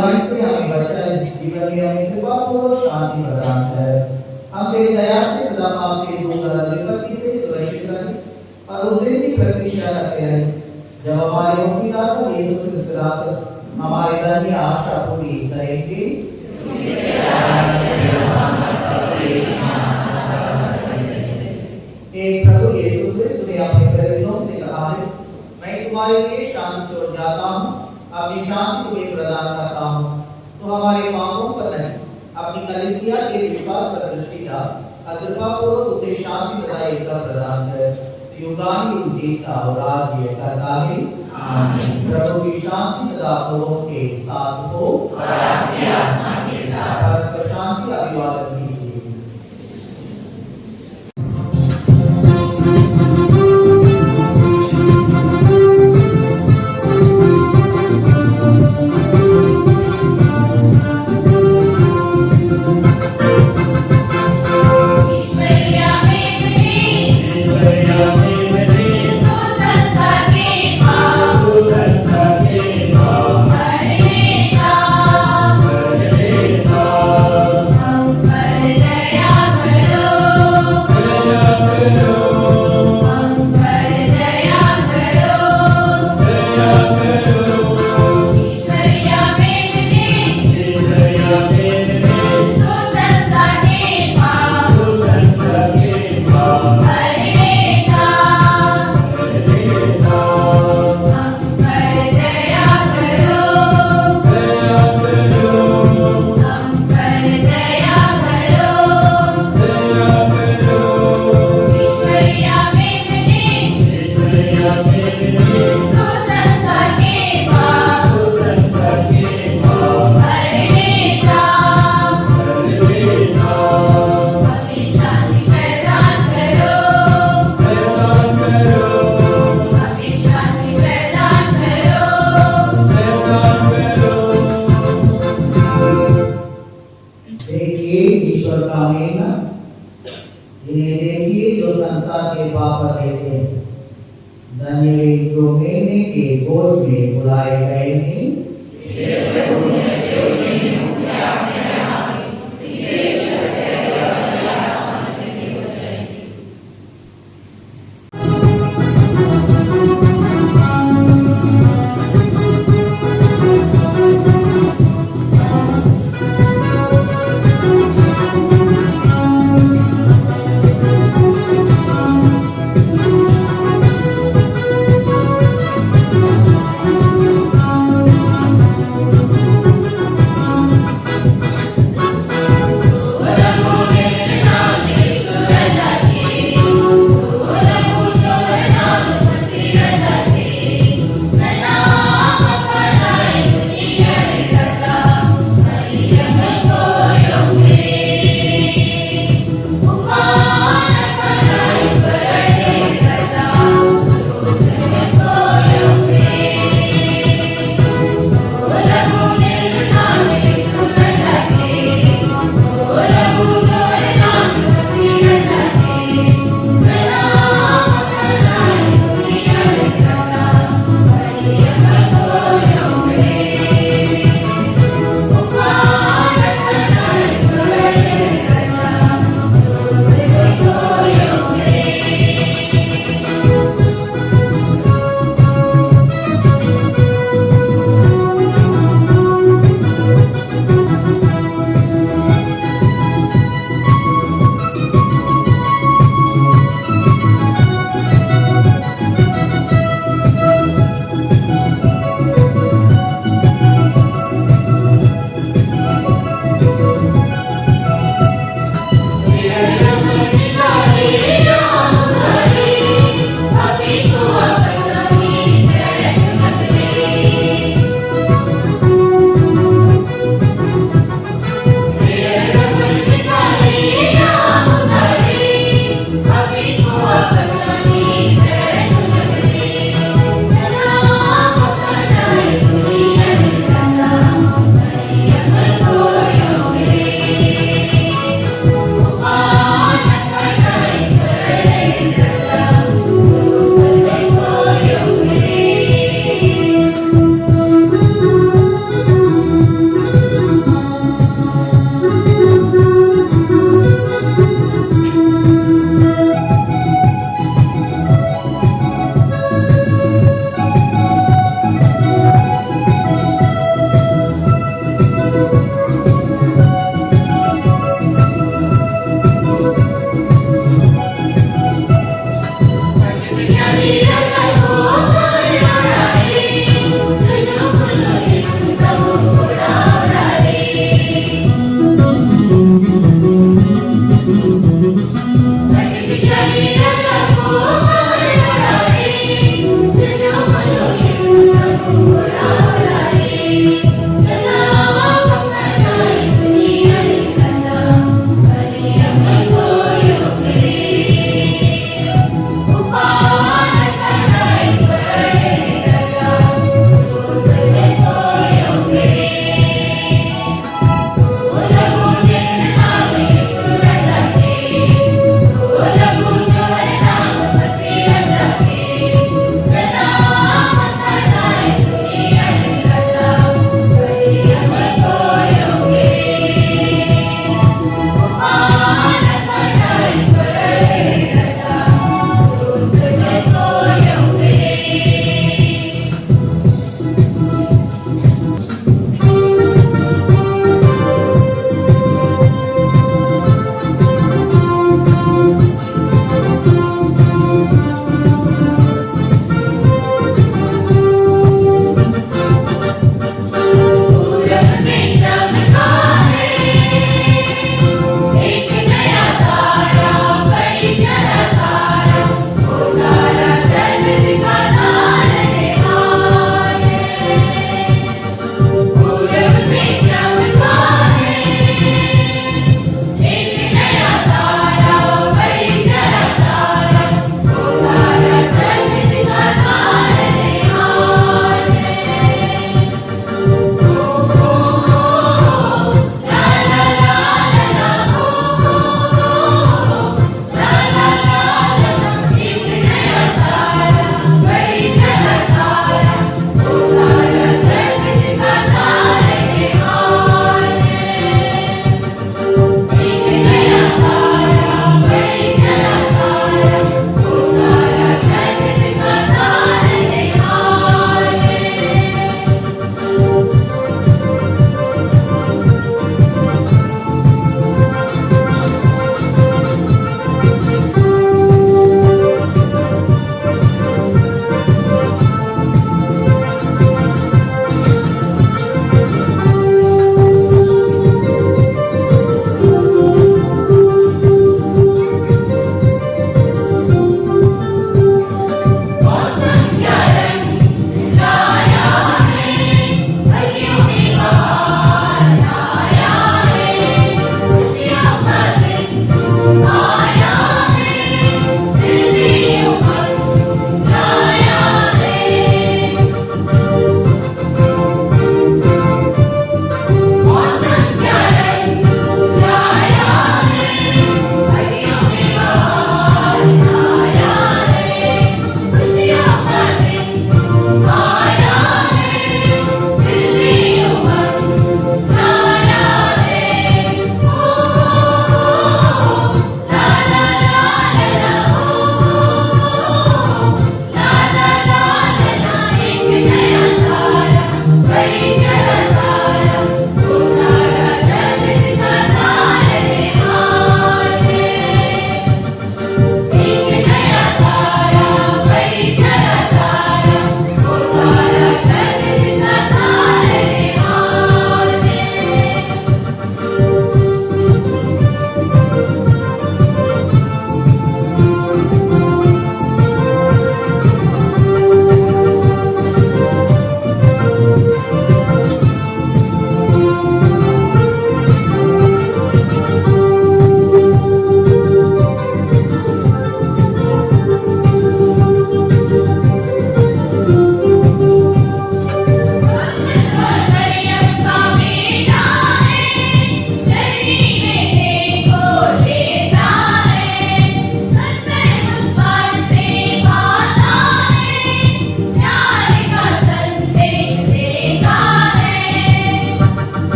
Speaker 2: बुराई से हमें बचा, इस जीवन में हमें कृपा पूर्वक शांति प्रदान कर। हम तेरी दया से सदा पाप से दूर कर, विपत्ति से सुरक्षित रहे और उस दिन की प्रतीक्षा करते रहे जब हमारे मुक्तिदाता यीशु क्रिस्त आकर हमारे धर्म आशा पूरी करेंगे। एक प्रभु यीशु क्रिस्त ने अपने प्रेरितों से कहा है, मैं तुम्हारे लिए शांति छोड़ जाता हूँ, अपनी शांति तुम्हें प्रदान करता हूँ। तो हमारे पापों पर नहीं, अपनी कलीसिया के विश्वास पर दृष्टि डाल, कृपा पूर्वक उसे शांति तथा एकता प्रदान कर। युगानुयुग जीता और राज्य करता है। आमीन। प्रभु की शांति सदा लोगों के साथ हो और आपकी आत्मा के साथ। परस्पर शांति अभिवादन कीजिए।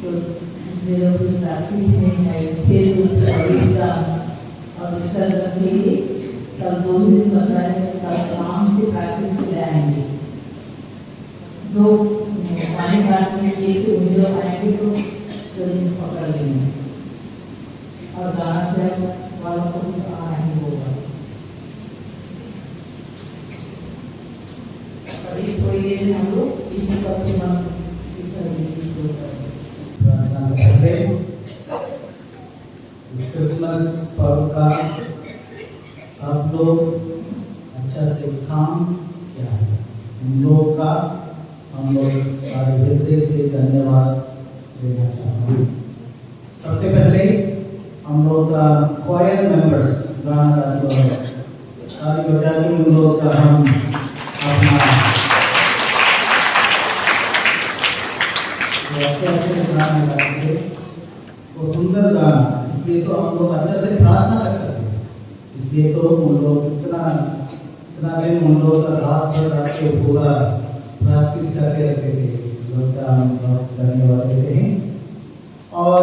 Speaker 3: तो इसमें जो अपनी प्रैक्टिस में है विशेष रूप से अविश डांस और विसर्जन के लिए कल 2 दिन बचाने से कल शाम से प्रैक्टिस के लिए आएंगे। जो पानी काटने के लिए उन लोग आएंगे तो जल्दी पकड़ लेंगे और गाना क्लास वालों को भी आना ही होगा। अभी थोड़ी देर में हम लोग इस पर से हम
Speaker 2: इस क्रिसमस पर्व का सब लोग अच्छा से काम किया है। उन लोग का हम लोग सारे हृदय से धन्यवाद देना चाहूँगी। सबसे पहले हम लोग का क्वायर मेंबर्स गाना गाते हैं, ताली बजा के उन लोग का हम अपना अच्छा से गाना गाएंगे। वो सुंदर गाना, इसलिए तो हम लोग अच्छा से प्रार्थना कर सकते हैं। इसलिए तो उन लोग इतना दिन उन लोग का रात भर रात के पूरा प्रैक्टिस करके रखते थे। उस लोग का हम बहुत धन्यवाद देते हैं। और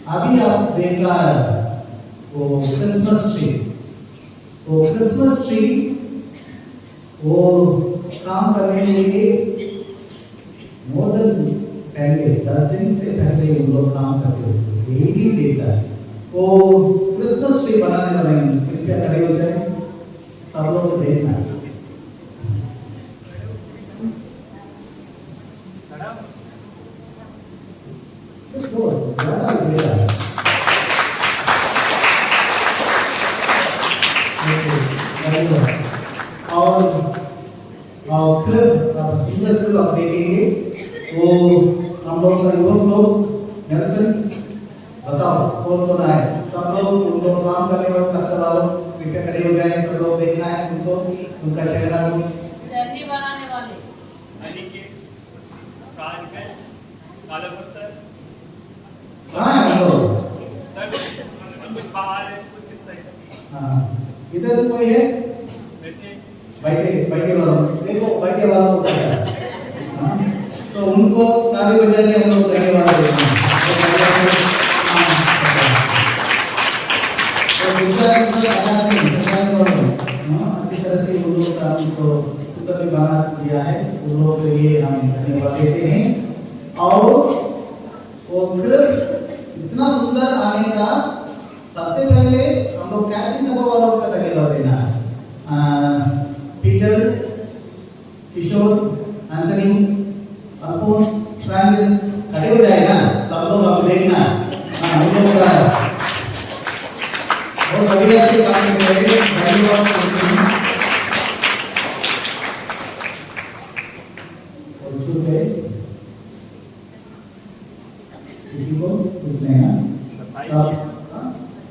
Speaker 2: अभी आप देखा वो क्रिसमस ट्री, वो क्रिसमस ट्री वो काम करने के लिए मोर देन 10 दिन से पहले उन लोग काम करते होते, यही भी देता है। वो क्रिसमस ट्री बनाने वाले कृपया खड़े हो जाए, सब लोग को देखना है। और फिर आप सुंदर फिर आप देखेंगे वो हम लोग का युवक लोग नर्सरी बताओ कौन कौन आए, सब लोग उन लोग काम करने वाले करने वालों कृपया खड़े हो जाए। सब लोग देखना है उनको, उनका चेहरा को
Speaker 7: सैंडी बनाने वाले
Speaker 8: काला पत्थर
Speaker 2: कहाँ है हम लोग?
Speaker 8: कुछ बाहर है कुछ इस साइड।
Speaker 2: हाँ इधर कोई है? बैठे वाला देखो, बैठे वाला को कैसा है। हाँ तो उनको ताली बजा के हम लोग धन्यवाद देते हैं। अच्छी तरह से उन लोग का उनको सुंदर भी बना दिया है, उन लोगों के लिए हम धन्यवाद देते हैं। और वो इतना सुंदर आने का सबसे पहले हम लोग कैथलिक सभा वालों का धन्यवाद देना है। पीटर, किशोर, एंथनी, अल्फोंस, फ्रांसिस खड़े हो जाए ना, सब लोग आप देखना। हाँ उन लोगों का बहुत बढ़िया से काम कर रहे हैं, धन्यवाद करते हैं। और छूट गए किसी को कुछ नहीं है।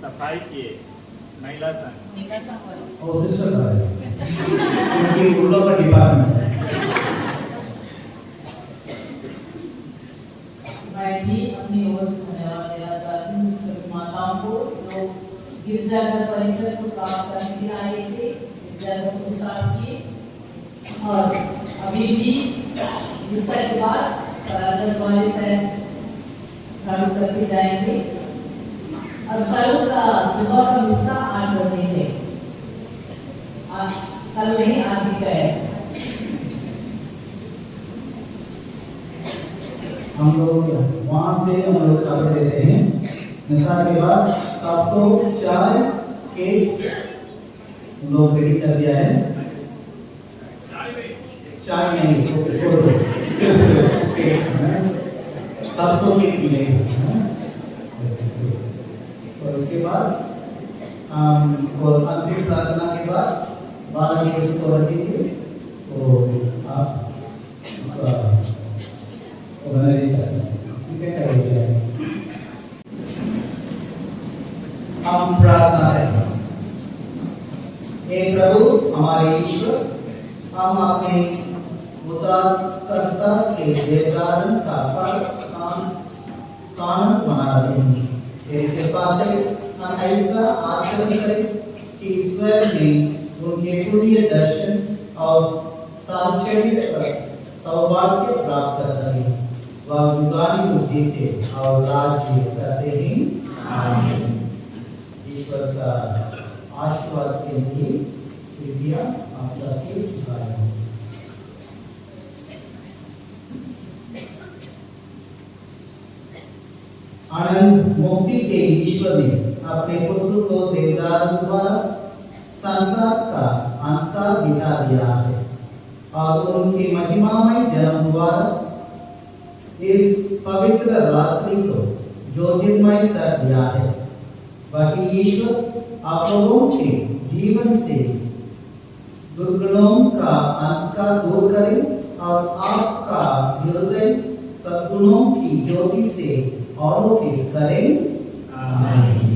Speaker 8: सफाई किए महिला संघ
Speaker 2: और सिस्टर का है क्योंकि उन लोगों का डिपार्टमेंट है।
Speaker 3: मैं भी अपनी ओर से धन्यवाद देना चाहती हूँ सभी माताओं को जो गिरजाघर परिसर को साफ करने के लिए आए थे, गिरजाघर को साफ किए। और अभी भी हिस्सा के बाद करागज वाले से झाड़ू करके जाएंगे। और कल का सुबह का हिस्सा 8 बजे है, कल नहीं आज ही का है।
Speaker 2: हम लोग वहाँ से हम लोग चावल देते हैं। निशा के बाद सबको चाय केक हम लोग रेडी कर दिया है। चाय नहीं छोड़ दो, सबको केक मिलेगा। और उसके बाद अंतिम प्रार्थना के बाद 12 के उसको रखेंगे तो आप हम प्रार्थना करें। हे प्रभु हमारे ईश्वर, हम अपने उद्धारकर्ता के जयकारण का आनंद मना रहे हैं। तेरी कृपा से हम ऐसा आचरण करें कि ईश्वर ने उनके पुण्य दर्शन और साक्षात सौभाग्य प्राप्त कर सके। वह युगानुयुग जीते और राज्य करते हैं। आमीन। ईश्वर का आशीर्वाद के लिए कृपया आपका सिर झुकाएं। आनंद मुक्ति के ईश्वर ने अपने पुत्र को देवदान द्वारा संसार का अंत मिटा दिया है और उनके महिमामय जन्म द्वारा इस पवित्र रात्रि को ज्योतिर्मय कर दिया है। वही ईश्वर आप लोगों के जीवन से दुर्गुणों का अंधकार दूर करे और आपका हृदय सद्गुणों की ज्योति से आलोकित करें। आमीन।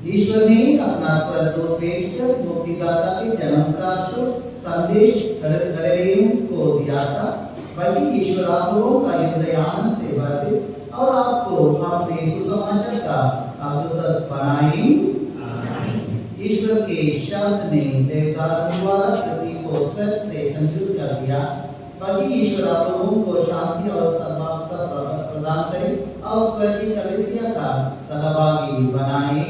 Speaker 2: ईश्वर ने अपना सद्दूत भेजकर मुक्तिदाता के जन्म का शुभ संदेश गलीलियों को दिया था। वही ईश्वर आप लोगों का हृदय आनंद से भर दे और आपको अपने सुसमाचार का अद्भुत बनाए। ईश्वर के शब्द ने देवदान द्वारा पृथ्वी को स्वर्ग से संयुक्त कर दिया। वही ईश्वर आप लोगों को शांति और सद्भावना प्रदान करे और स्वर्गीय कलीसिया का सहभागी बनाए।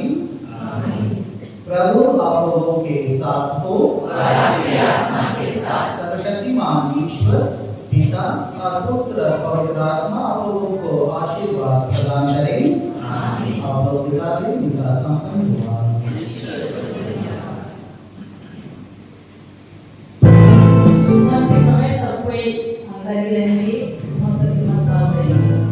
Speaker 2: प्रभु आप लोगों के साथ हो और आपकी आत्मा के साथ। सर्वशक्तिमान ईश्वर पिता और पुत्र पवित्र आत्मा आप लोगों को आशीर्वाद प्रदान करें। आमीन। आप लोग दिखा दें मिसा संपन्न हुआ।
Speaker 3: सुमन के समय सब कोई अंदर ही रहेंगे। सुमन तक की मत बात है।
Speaker 2: आमीन।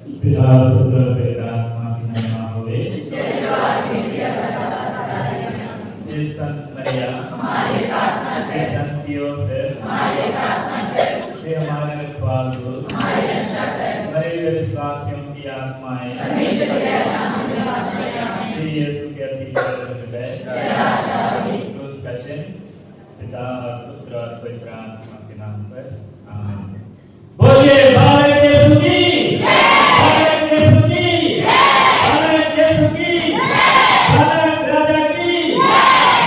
Speaker 8: पिता पुत्र पवित्र आत्मा की महिमा होवे। हे संत मरिया हमारे प्रार्थना कर। हे संत योसेफ हमारे प्रार्थना कर। हे हमारे रखवाले हमारी रक्षा कर। मरे हुए विश्वासियों की आत्माएं परमेश्वर के सामने वास करें। हे यीशु के अति हृदय क्रूस का चिन्ह पिता और पुत्र और पवित्र आत्मा के नाम पर आमीन। बोलिए भारत यीशु की जय। भारत यीशु की जय। भारत यीशु की जय। भारत राजा की जय।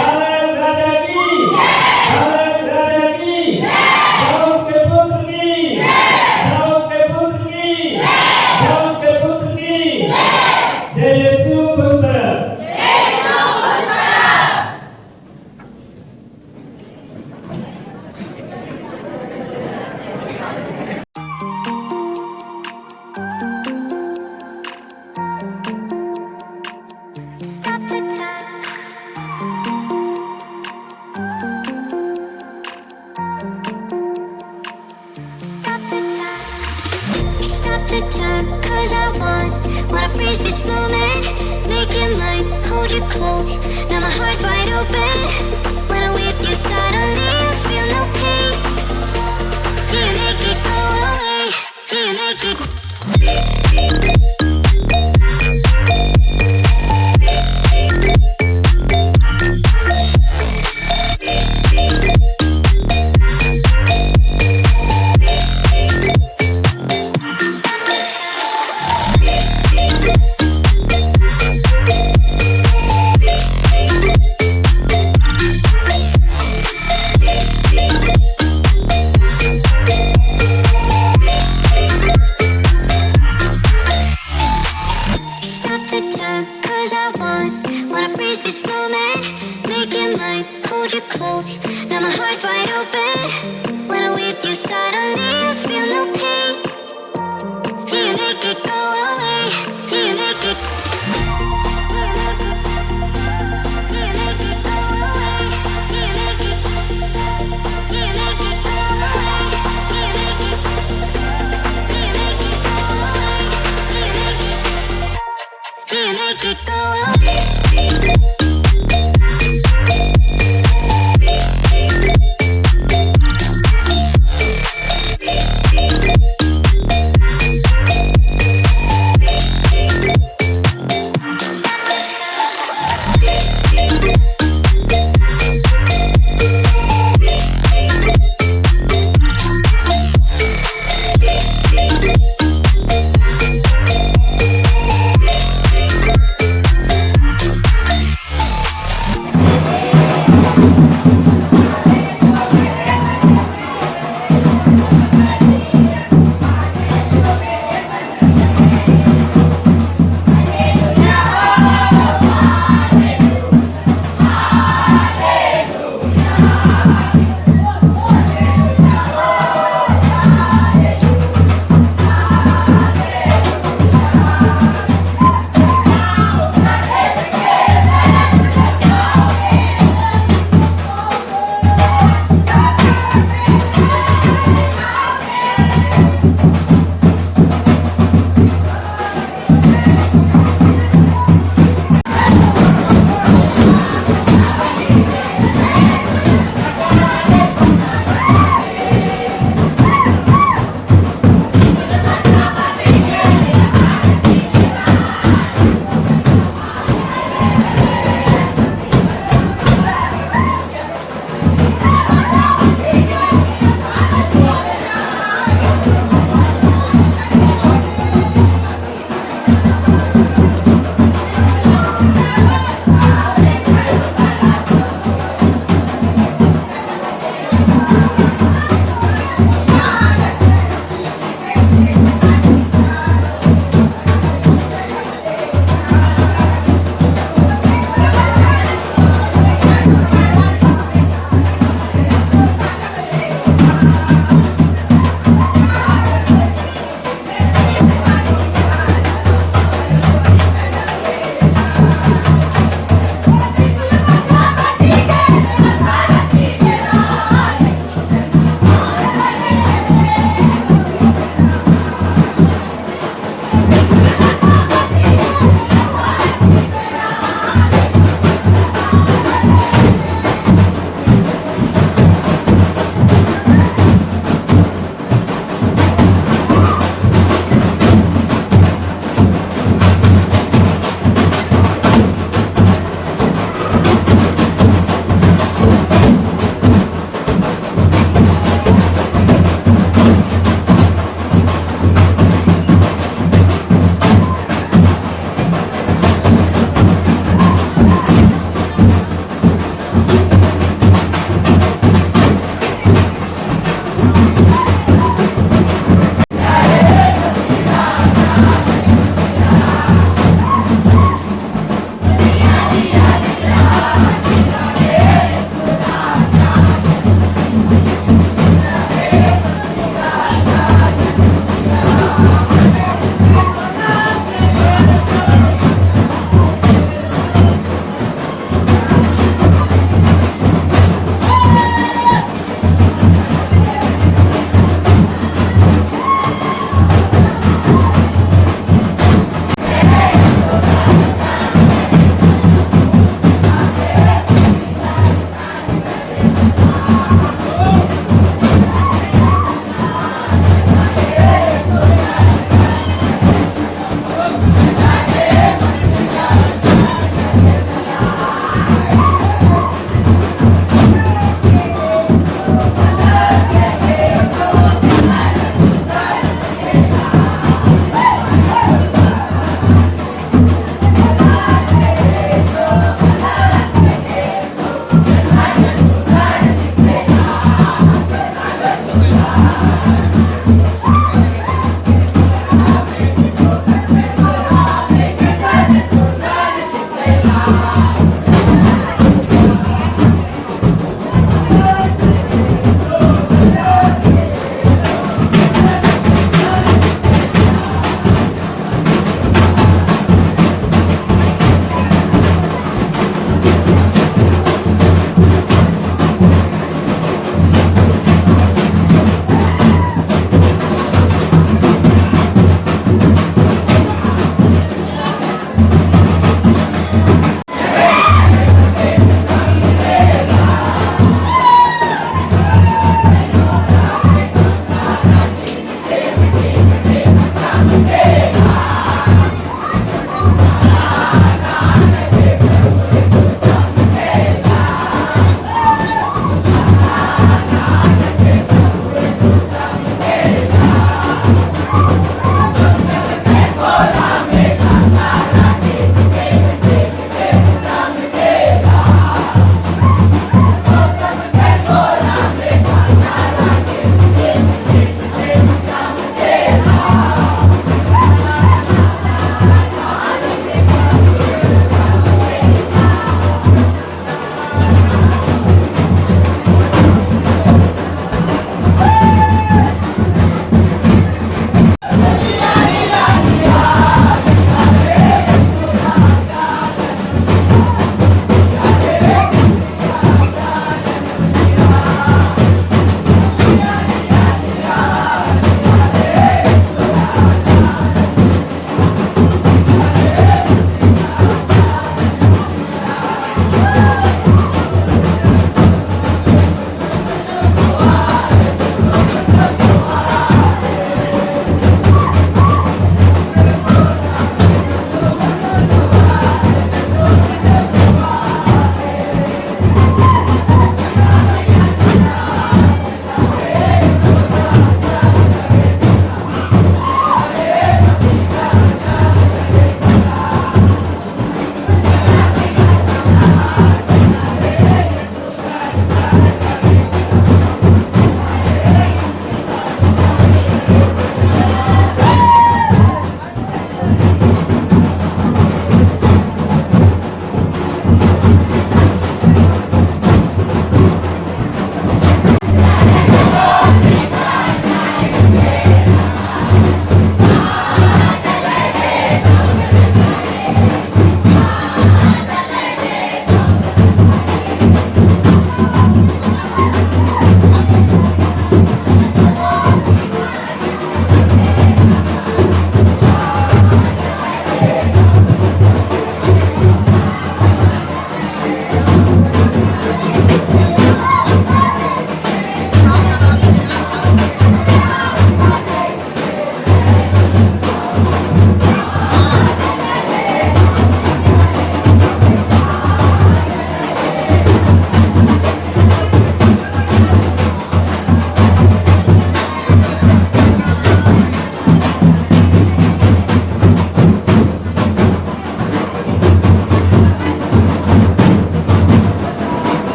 Speaker 8: भारत राजा की जय। भारत राजा की जय। दाऊद के पुत्र की जय। दाऊद के पुत्र की जय। दाऊद के पुत्र की जय। जय यीशु पुत्र।
Speaker 1: Stop the time, cause I wanna freeze this moment. Make it mine, hold you close. Now my heart's wide open. When I'm with you, suddenly I feel no pain. Do you make it go away? Do you make it? Stop the time, cause I wanna freeze this moment. Make it mine, hold you close. Now my heart's wide open. When I'm with you, suddenly I feel no pain. Do you make it go away? Do you make it? Do you make it go away? Do you make it? Do you make it go away? Do you make it? Do you make it go away? Do you make it go away?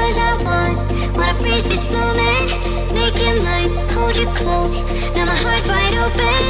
Speaker 1: 'cause I wanna freeze this moment, make it mine, hold you close. Now my heart's wide open.